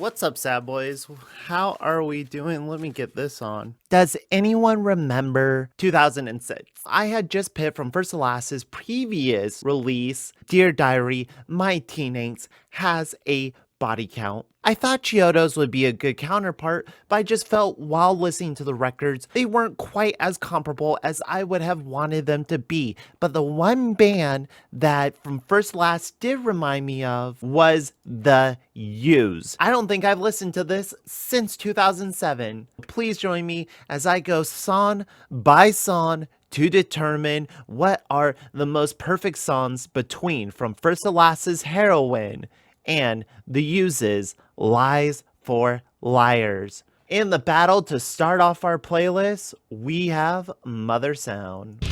What's up, sad boys? How are we doing? Let me get this on. Does anyone remember 2006? I had just picked from First to Last's previous release, Dear Diary, My Teenates has a body count. I thought Chiodo's would be a good counterpart, but I just felt while listening to the records, they weren't quite as comparable as I would have wanted them to be. But the one band that from First to Last did remind me of was The Used. I don't think I've listened to this since 2007. Please join me as I go song by song to determine what are the most perfect songs between From First to Last's Heroine and The Uses Lies for Liars. In the battle to start off our playlist, we have Mother Sound.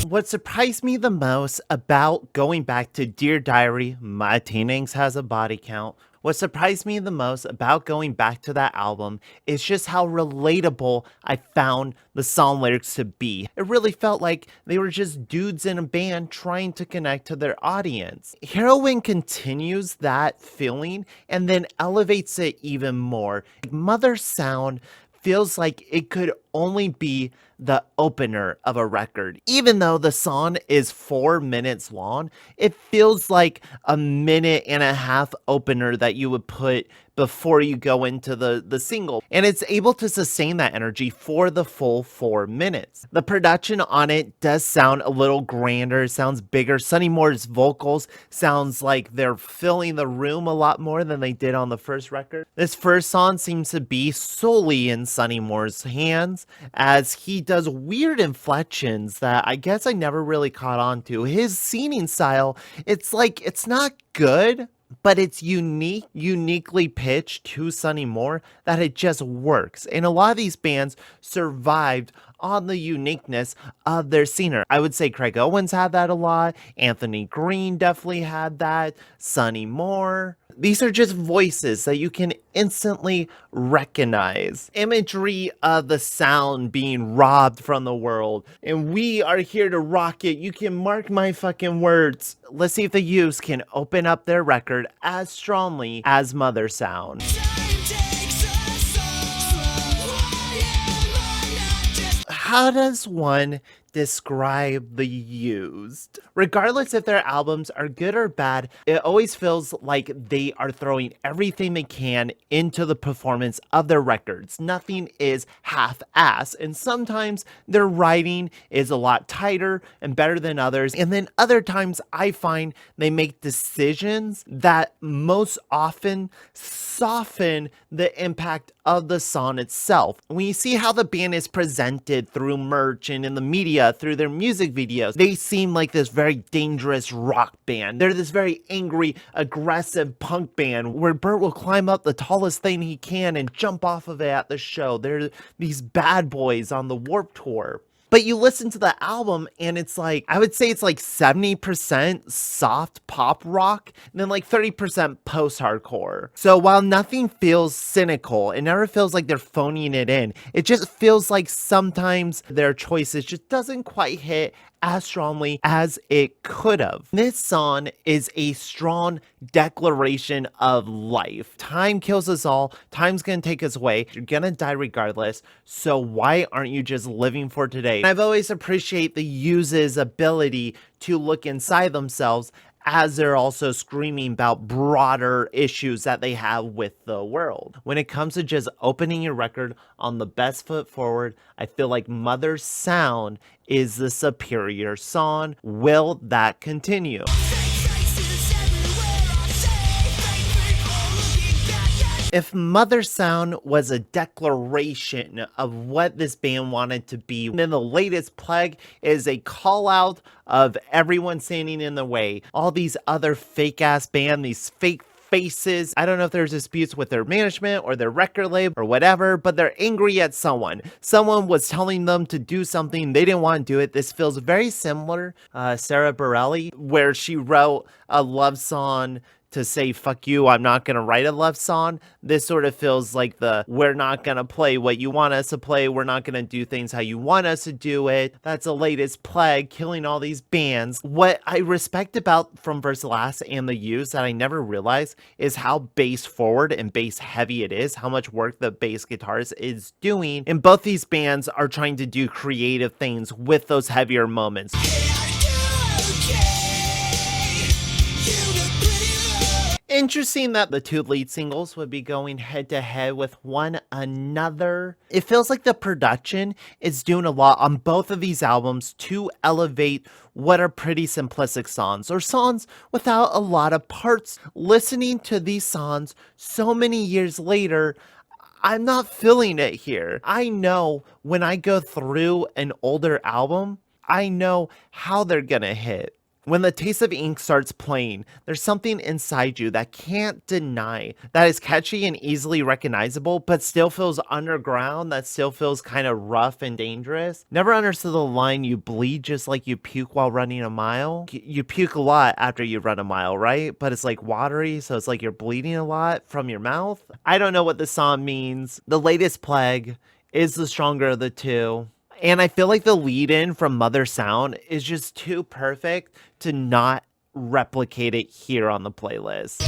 What surprised me the most about going back to Dear Diary, My Teenates has a body count. What surprised me the most about going back to that album is just how relatable I found the song lyrics to be. It really felt like they were just dudes in a band trying to connect to their audience. Heroine continues that feeling and then elevates it even more. Mother Sound feels like it could only be the opener of a record. Even though the song is 4 minutes long, it feels like a minute and a half opener that you would put before you go into the single. And it's able to sustain that energy for the full 4 minutes. The production on it does sound a little grander, sounds bigger. Sonny Moore's vocals sounds like they're filling the room a lot more than they did on the first record. This first song seems to be solely in Sonny Moore's hands, as he does weird inflections that I guess I never really caught on to. His singing style, it's like, it's not good, but it's uniquely pitched to Sonny Moore that it just works. And a lot of these bands survived on the uniqueness of their singer. I would say Craig Owens had that a lot. Anthony Green definitely had that. Sonny Moore. These are just voices that you can instantly recognize. Imagery of the sound being robbed from the world. And we are here to rock it. You can mark my fucking words. Let's see if the Used can open up their record as strongly as Mother Sound. How does one describe The Used? Regardless if their albums are good or bad, it always feels like they are throwing everything they can into the performance of their records. Nothing is half-ass, and sometimes their writing is a lot tighter and better than others, and then other times I find they make decisions that most often soften the impact of the song itself. When you see how the band is presented through merch and in the media, through their music videos, they seem like this very dangerous rock band. They're this very angry, aggressive punk band where Bert will climb up the tallest thing he can and jump off of it at the show. They're these bad boys on the Warped Tour. But you listen to the album and it's like, I would say it's like 70% soft pop rock and then like 30% post-hardcore. So while nothing feels cynical, it never feels like they're phoning it in. It just feels like sometimes their choices just doesn't quite hit as strongly as it could have. This song is a strong declaration of life. Time kills us all. Time's gonna take us away. You're gonna die regardless. So why aren't you just living for today? And I've always appreciated the Use's ability to look inside themselves as they're also screaming about broader issues that they have with the world. When it comes to just opening your record on the best foot forward, I feel like Mother Sound is the superior song. Will that continue? If Mother Sound was a declaration of what this band wanted to be, then the latest Plague is a call out of everyone standing in the way. All these other fake ass band, these fake faces. I don't know if there's disputes with their management or their record label or whatever, but they're angry at someone. Someone was telling them to do something. They didn't want to do it. This feels very similar. Sarah Bareilles, where she wrote a love song to say, fuck you, I'm not gonna write a love song. This sort of feels like the we're not gonna play what you want us to play. We're not gonna do things how you want us to do it. That's the latest plague, killing all these bands. What I respect about From Verse Last and The Used that I never realized is how bass forward and bass heavy it is, how much work the bass guitarist is doing. And both these bands are trying to do creative things with those heavier moments. Interesting that the two lead singles would be going head to head with one another. It feels like the production is doing a lot on both of these albums to elevate what are pretty simplistic songs or songs without a lot of parts. Listening to these songs so many years later, I'm not feeling it here. I know when I go through an older album, I know how they're gonna hit. When the Taste of Ink starts playing, there's something inside you that can't deny that is catchy and easily recognizable, but still feels underground, that still feels kind of rough and dangerous. Never understood the line, you bleed just like you puke while running a mile. You puke a lot after you run a mile, right? But it's like watery, so it's like you're bleeding a lot from your mouth. I don't know what the song means. The latest plague is the stronger of the two. And I feel like the lead in from Mother Sound is just too perfect to not replicate it here on the playlist.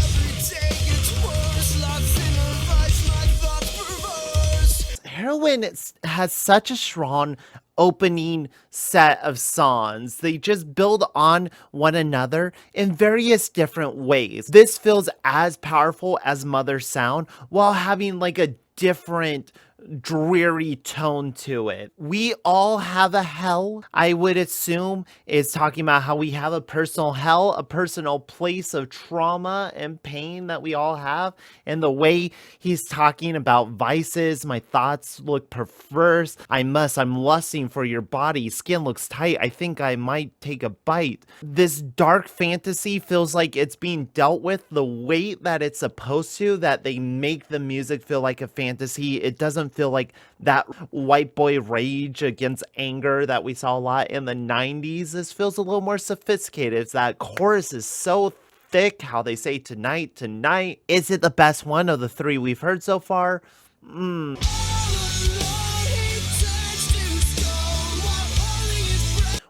Heroine has such a strong opening set of songs. They just build on one another in various different ways. This feels as powerful as Mother Sound while having like a different dreary tone to it. We all have a hell, I would assume, is talking about how we have a personal hell, a personal place of trauma and pain that we all have. And the way he's talking about vices, my thoughts look perverse. I'm lusting for your body. Skin looks tight. I think I might take a bite. This dark fantasy feels like it's being dealt with the way that it's supposed to, that they make the music feel like a fantasy. It doesn't feel like that white boy rage against anger that we saw a lot in the 90s. This feels a little more sophisticated. That chorus is so thick, how they say tonight, tonight. Is it the best one of the three we've heard so far?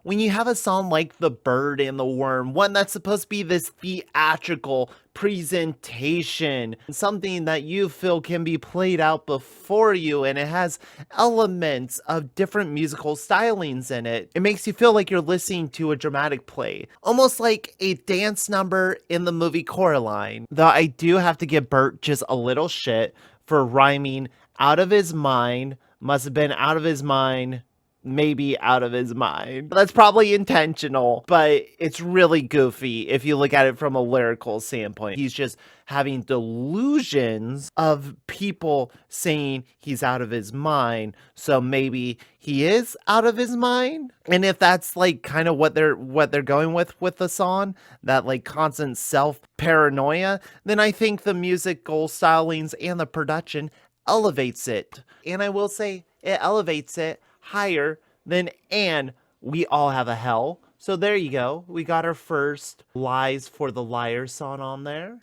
When you have a song like The Bird and the Worm, one that's supposed to be this theatrical presentation, something that you feel can be played out before you, and it has elements of different musical stylings in it, it makes you feel like you're listening to a dramatic play, almost like a dance number in the movie Coraline. Though I do have to give Bert just a little shit for rhyming out of his mind, must have been out of his mind, maybe out of his mind. That's probably intentional, but it's really goofy if you look at it from a lyrical standpoint. He's just having delusions of people saying he's out of his mind, so maybe he is out of his mind. And if that's like kind of what they're going with the song, that like constant self paranoia, then I think the musical stylings and the production elevates it. And I will say it elevates it higher than "and we all have a hell." So there you go. We got our first Lies for the Liars song on there.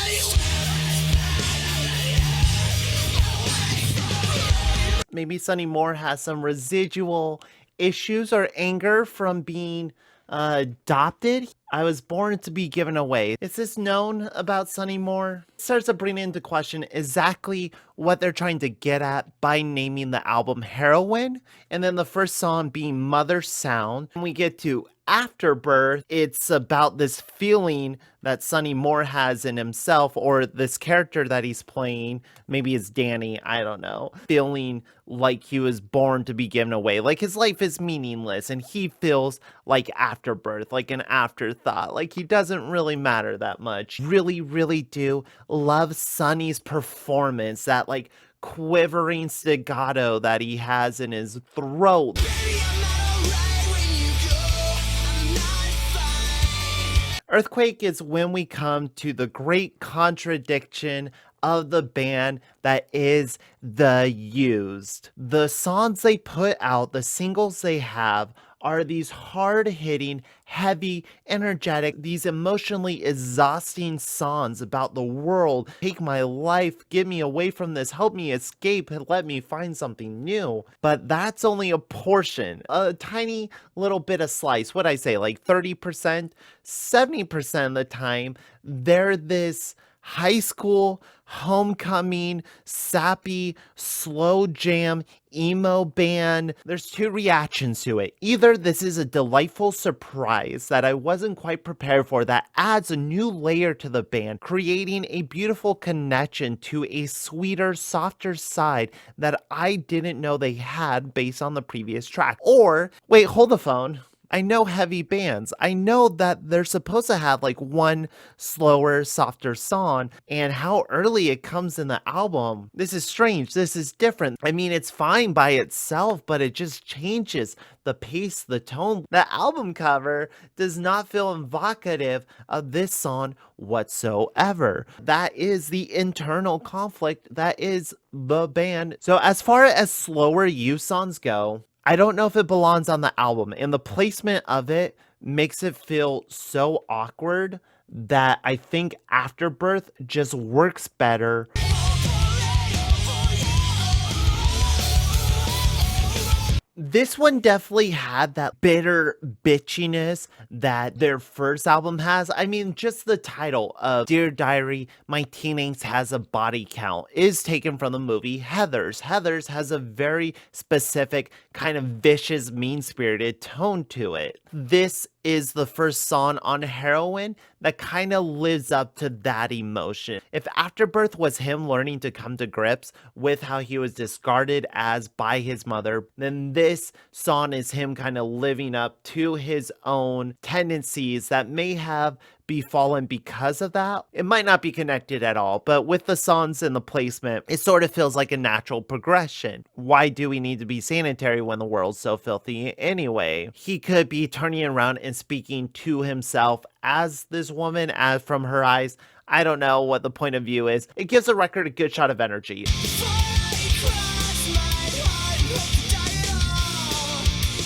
Maybe Sonny Moore has some residual issues or anger from being adopted. I was born to be given away. Is this known about Sonny Moore? It starts to bring into question exactly what they're trying to get at by naming the album Heroine, and then the first song being Mother Sound. When we get to Afterbirth, it's about this feeling that Sonny Moore has in himself, or this character that he's playing, maybe it's Danny, I don't know, feeling like he was born to be given away, like his life is meaningless, and he feels like afterbirth, like an afterthought, like he doesn't really matter that much. Really, really do love Sonny's performance, that like quivering staccato that he has in his throat. Earthquake is when we come to the great contradiction of the band that is The Used. The songs they put out, the singles they have, are these hard-hitting, heavy, energetic, these emotionally exhausting songs about the world. Take my life, get me away from this, help me escape, and let me find something new. But that's only a portion, a tiny little bit of slice. What I say, like 30%, 70% of the time, they're this high school, homecoming, sappy, slow jam, emo band. There's two reactions to it. Either this is a delightful surprise that I wasn't quite prepared for that adds a new layer to the band, creating a beautiful connection to a sweeter, softer side that I didn't know they had based on the previous track. Or, wait, hold the phone. I know heavy bands. I know that they're supposed to have like one slower, softer song, and how early it comes in the album. This is strange. This is different. I mean, it's fine by itself, but it just changes the pace, the tone. The album cover does not feel evocative of this song whatsoever. That is the internal conflict that is the band. So, as far as slower You songs go, I don't know if it belongs on the album, and the placement of it makes it feel so awkward that I think Afterbirth just works better. This one definitely had that bitter bitchiness that their first album has. I mean, just the title of Dear Diary, My Teenage Has a Body Count is taken from the movie Heathers. Heathers has a very specific, kind of vicious, mean-spirited tone to it. This is the first song on Heroine that kind of lives up to that emotion. If Afterbirth was him learning to come to grips with how he was discarded as by his mother, then this song is him kind of living up to his own tendencies that may have befallen because of that. It might not be connected at all, but with the songs and the placement, it sort of feels like a natural progression. Why do we need to be sanitary when the world's so filthy anyway? He could be turning around and speaking to himself as this woman, as from her eyes. I don't know what the point of view is. It gives the record a good shot of energy.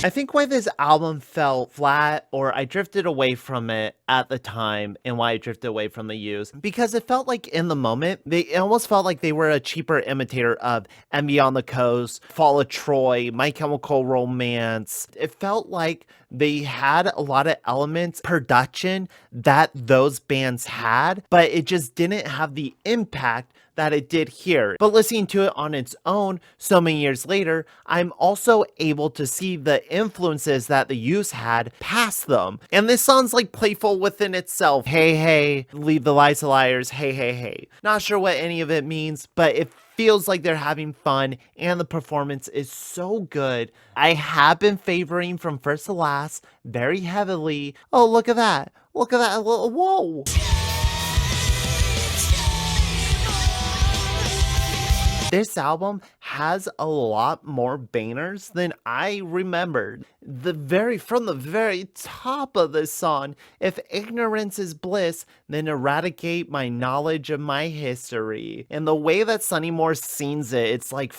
I think why this album felt flat, or I drifted away from it at the time, and why I drifted away from the Used, because it felt like in the moment, it almost felt like they were a cheaper imitator of Envy on the Coast, Fall of Troy, My Chemical Romance. It felt like they had a lot of elements, production that those bands had, but it just didn't have the impact that it did here. But listening to it on its own so many years later, I'm also able to see the influences that the Used had past them. And this song's like playful within itself. Hey, hey, leave the lies to liars. Hey, hey, hey. Not sure what any of it means, but it feels like they're having fun, and the performance is so good. I have been favoring From First to Last very heavily. Oh, look at that. Look at that. Whoa. This album has a lot more bangers than I remembered. From the very top of this song, if ignorance is bliss, then eradicate my knowledge of my history. And the way that Sonny Moore sings it, it's like,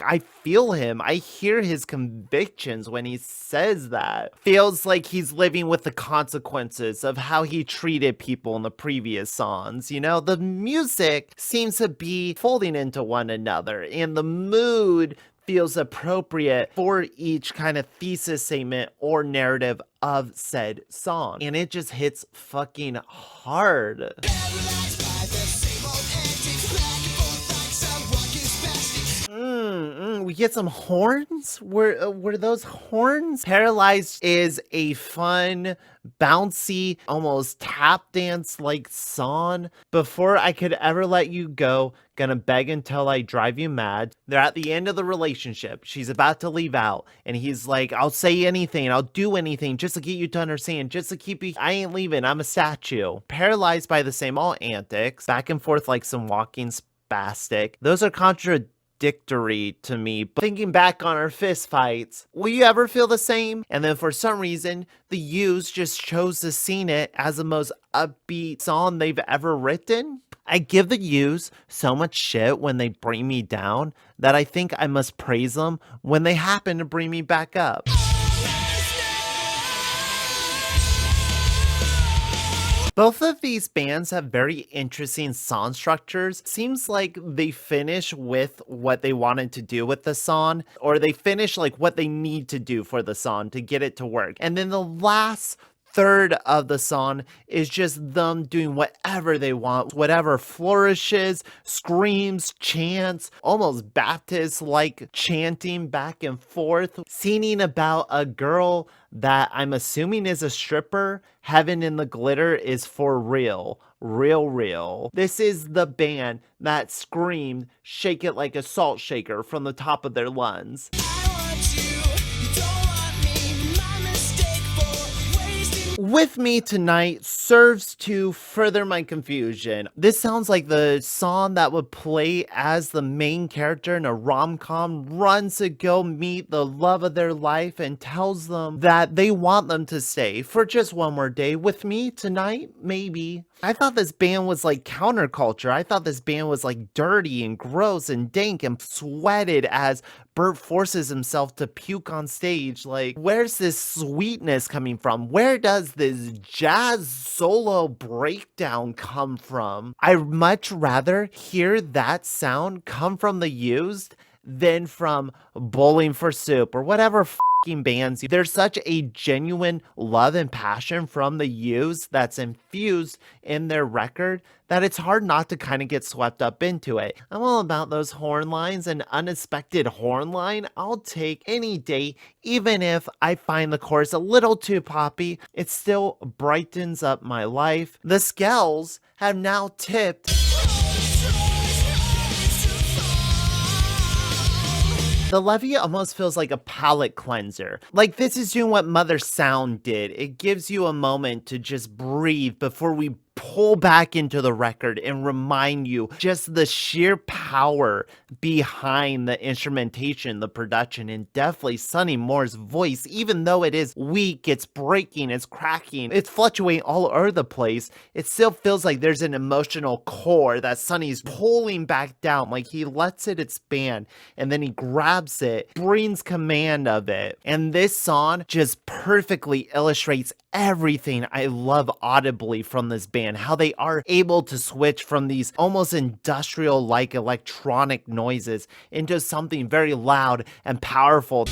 I feel him. I hear his convictions when he says that. Feels like he's living with the consequences of how he treated people in the previous songs. You know, the music seems to be folding into one another, and the mood feels appropriate for each kind of thesis statement or narrative of said song. And it just hits fucking hard. We get some horns? Were those horns? Paralyzed is a fun, bouncy, almost tap dance like song. Before I could ever let you go, gonna beg until I drive you mad. They're at the end of the relationship. She's about to leave out, and he's like, I'll say anything, I'll do anything just to get you to understand, just to keep you. I ain't leaving, I'm a statue. Paralyzed by the same old antics, back and forth like some walking spastic. Those are contradictory to me, but thinking back on our fist fights, will you ever feel the same? And then for some reason, the Used just chose to sing it as the most upbeat song they've ever written. I give the Used so much shit when they bring me down that I think I must praise them when they happen to bring me back up. Both of these bands have very interesting song structures. Seems like they finish with what they wanted to do with the song, or they finish like what they need to do for the song to get it to work. And then the last third of the song is just them doing whatever they want, whatever flourishes, screams, chants, almost Baptist like chanting back and forth, singing about a girl that I'm assuming is a stripper. Heaven in the Glitter is for real. Real, real. This is the band that screamed, "Shake it like a salt shaker" from the top of their lungs. With Me Tonight serves to further my confusion. This sounds like the song that would play as the main character in a rom-com runs to go meet the love of their life and tells them that they want them to stay for just one more day with me tonight, maybe. I thought this band was like counterculture. I thought this band was like dirty and gross and dank and sweated as Bert forces himself to puke on stage. Like, where's this sweetness coming from? Where does this jazz solo breakdown come from? I'd much rather hear that sound come from The Used than from Bowling for Soup or whatever bands. There's such a genuine love and passion from The Used that's infused in their record that it's hard not to kind of get swept up into it. I'm all about those horn lines, and unexpected horn line I'll take any day, even if I find the chorus a little too poppy. It still brightens up my life. The Skells have now tipped the Levy. Almost feels like a palate cleanser. Like this is doing what Mother Sound did. It gives you a moment to just breathe before we pull back into the record and remind you just the sheer power behind the instrumentation, the production, and definitely Sonny Moore's voice. Even though it is weak, it's breaking, it's cracking, it's fluctuating all over the place, it still feels like there's an emotional core that Sonny's pulling back down. Like he lets it expand and then he grabs it, brings command of it. And this song just perfectly illustrates everything I love audibly from this band, how they are able to switch from these almost industrial like electronic noises into something very loud and powerful.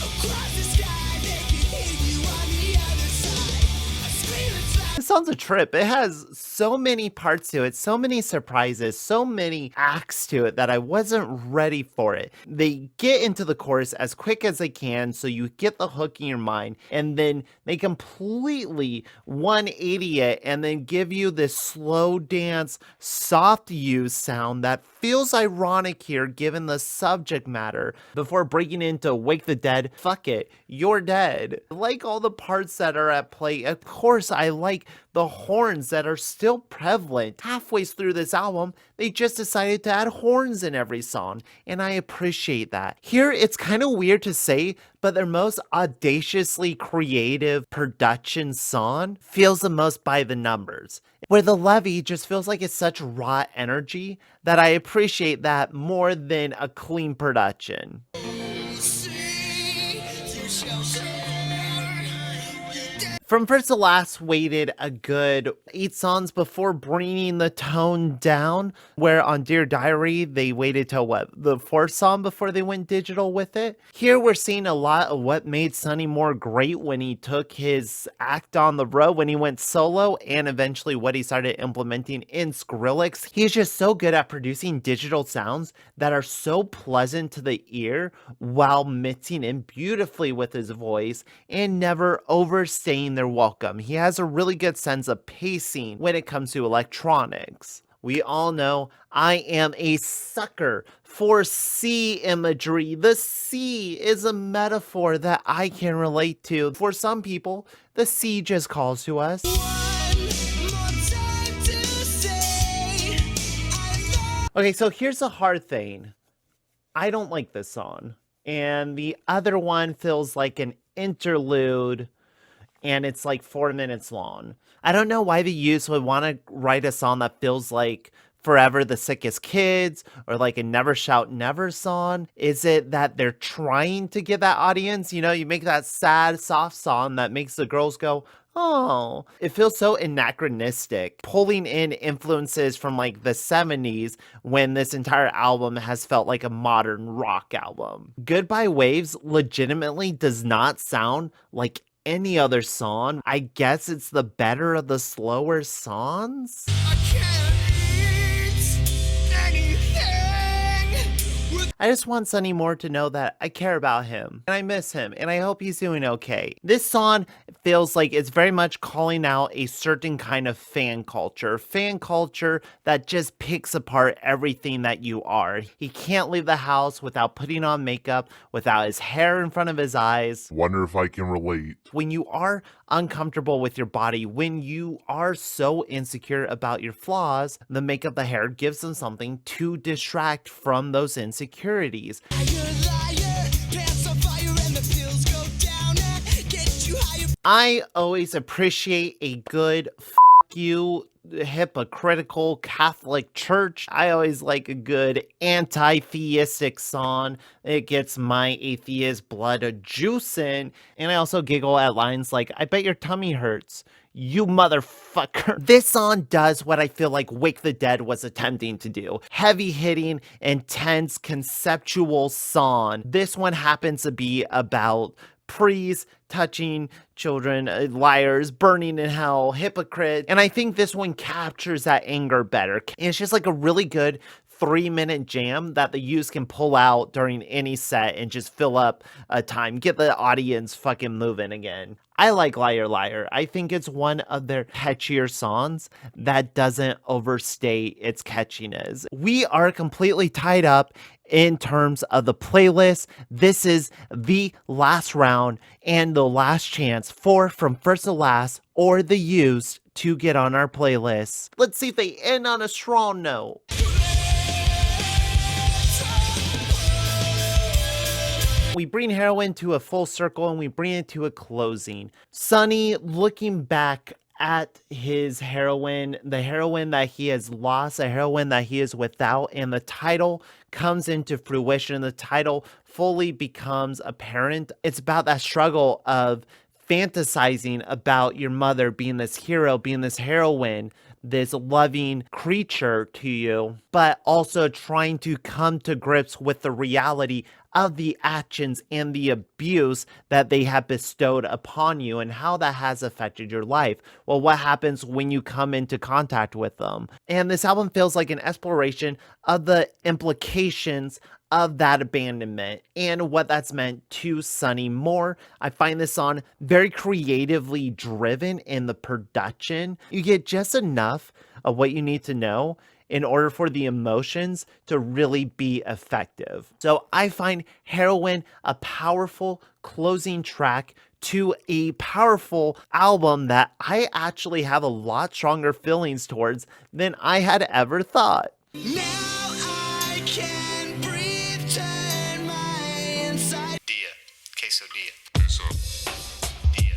It sounds a trip. It has so many parts to it, so many surprises, so many acts to it that I wasn't ready for it. They get into the chorus as quick as they can so you get the hook in your mind, and then they completely 180 it and then give you this slow dance, soft use sound that feels ironic here given the subject matter before breaking into Wake the Dead. Fuck it, you're dead. I like all the parts that are at play. Of course, I like the horns that are still prevalent. Halfway through this album, they just decided to add horns in every song, and I appreciate that. Here, it's kind of weird to say, but their most audaciously creative production song feels the most by the numbers, where The Levy just feels like it's such raw energy that I appreciate that more than a clean production. From first to last, waited a good 8 songs before bringing the tone down, where on Dear Diary, they waited till the 4th song before they went digital with it. Here we're seeing a lot of what made Sonny Moore great when he took his act on the road, when he went solo, and eventually what he started implementing in Skrillex. He's just so good at producing digital sounds that are so pleasant to the ear while mixing in beautifully with his voice and never overstaying their welcome. He has a really good sense of pacing when it comes to electronics. We all know I am a sucker for sea imagery. The sea is a metaphor that I can relate to. For some people, the sea just calls to us. Okay, so here's the hard thing. I don't like this song. And the other one feels like an interlude, and it's like 4 minutes long. I don't know why the Used would want to write a song that feels like Forever the Sickest Kids or like a Never Shout Never song. Is it that they're trying to get that audience? You know, you make that sad, soft song that makes the girls go, Oh, it feels so anachronistic, pulling in influences from like the 70s when this entire album has felt like a modern rock album. Goodbye Waves legitimately does not sound like any other song. I guess it's the better of the slower songs? I can't eat anything with I just want Sonny Moore to know that I care about him and I miss him and I hope he's doing okay. This song feels like it's very much calling out a certain kind of fan culture that just picks apart everything that you are. He can't leave the house without putting on makeup, without his hair in front of his eyes. Wonder if I can relate. When you are uncomfortable with your body, when you are so insecure about your flaws, the makeup, the hair gives them something to distract from those insecurities. I always appreciate a good you hypocritical Catholic church. I always like a good anti-theistic song. It gets my atheist blood a juicing. And I also giggle at lines like, I bet your tummy hurts, you motherfucker. This song does what I feel like Wake the Dead was attempting to do. Heavy hitting, intense, conceptual song. This one happens to be about priests touching children, liars, burning in hell, hypocrite. And I think this one captures that anger better. It's just like a really good 3-minute jam that the Used can pull out during any set and just fill up a time, get the audience fucking moving again. I like Liar Liar. I think it's one of their catchier songs that doesn't overstay its catchiness. We are completely tied up in terms of the playlist. This is the last round and the last chance for From First to Last or the Used to get on our playlist. Let's see if they end on a strong note. We bring Heroine to a full circle and we bring it to a closing. Sonny looking back at his heroine, the heroine that he has lost, a heroine that he is without, and the title comes into fruition. The title fully becomes apparent. It's about that struggle of fantasizing about your mother being this hero, being this heroine, this loving creature to you, but also trying to come to grips with the reality of the actions and the abuse that they have bestowed upon you and how that has affected your life. Well, what happens when you come into contact with them? And this album feels like an exploration of the implications of that abandonment and what that's meant to Sonny Moore. I find this song very creatively driven in the production. You get just enough of what you need to know in order for the emotions to really be effective. So I find Heroine a powerful closing track to a powerful album that I actually have a lot stronger feelings towards than I had ever thought. Now I can breathe, turn my inside. Dia, queso dia. Queso. Dia,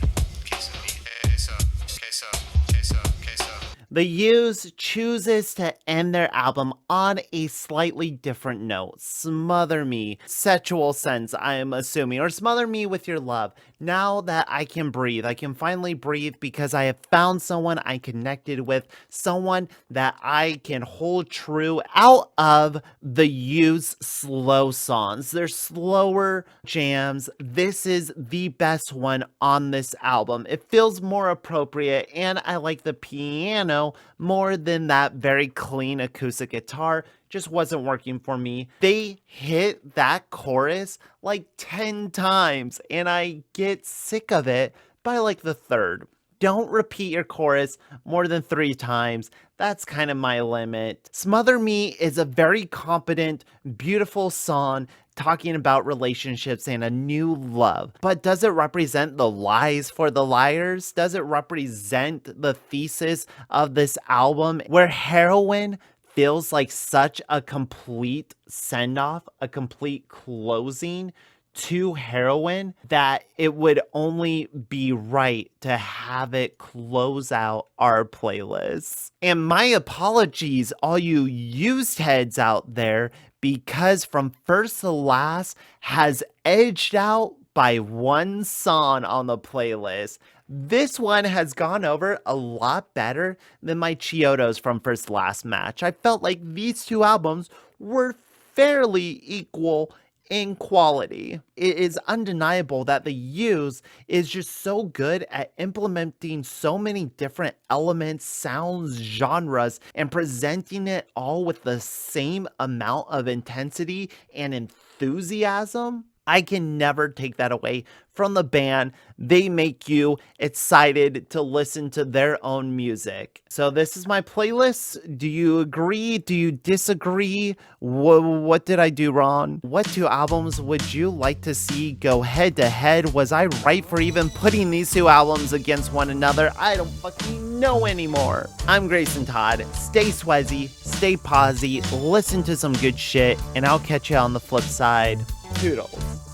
queso dia. Queso, queso, queso, queso. The Used chooses to end their album on a slightly different note. Smother me, sexual sense, I am assuming, or smother me with your love. Now that I can breathe, I can finally breathe because I have found someone I connected with, someone that I can hold true out of the Used slow songs. They're slower jams. This is the best one on this album. It feels more appropriate, and I like the piano more than that very clean acoustic guitar. Just wasn't working for me. They hit that chorus like 10 times and I get sick of it by like the third. Don't repeat your chorus more than 3 times. That's kind of my limit. Smother Me is a very competent, beautiful song talking about relationships and a new love. But does it represent the lies for the liars? Does it represent the thesis of this album where Heroine feels like such a complete send-off, a complete closing to Heroine that it would only be right to have it close out our playlist. And my apologies, all you Used heads out there, because From First to Last has edged out by one song on the playlist. This one has gone over a lot better than my Chiodos from First Last Match. I felt like these two albums were fairly equal in quality. It is undeniable that the Used is just so good at implementing so many different elements, sounds, genres, and presenting it all with the same amount of intensity and enthusiasm. I can never take that away from the band. They make you excited to listen to their own music. So this is my playlist. Do you agree? Do you disagree? What did I do wrong? What two albums would you like to see go head to head? Was I right for even putting these two albums against one another? I don't fucking know anymore. I'm Grayson Todd. Stay swazzy, stay posy, listen to some good shit, and I'll catch you on the flip side. Toodles.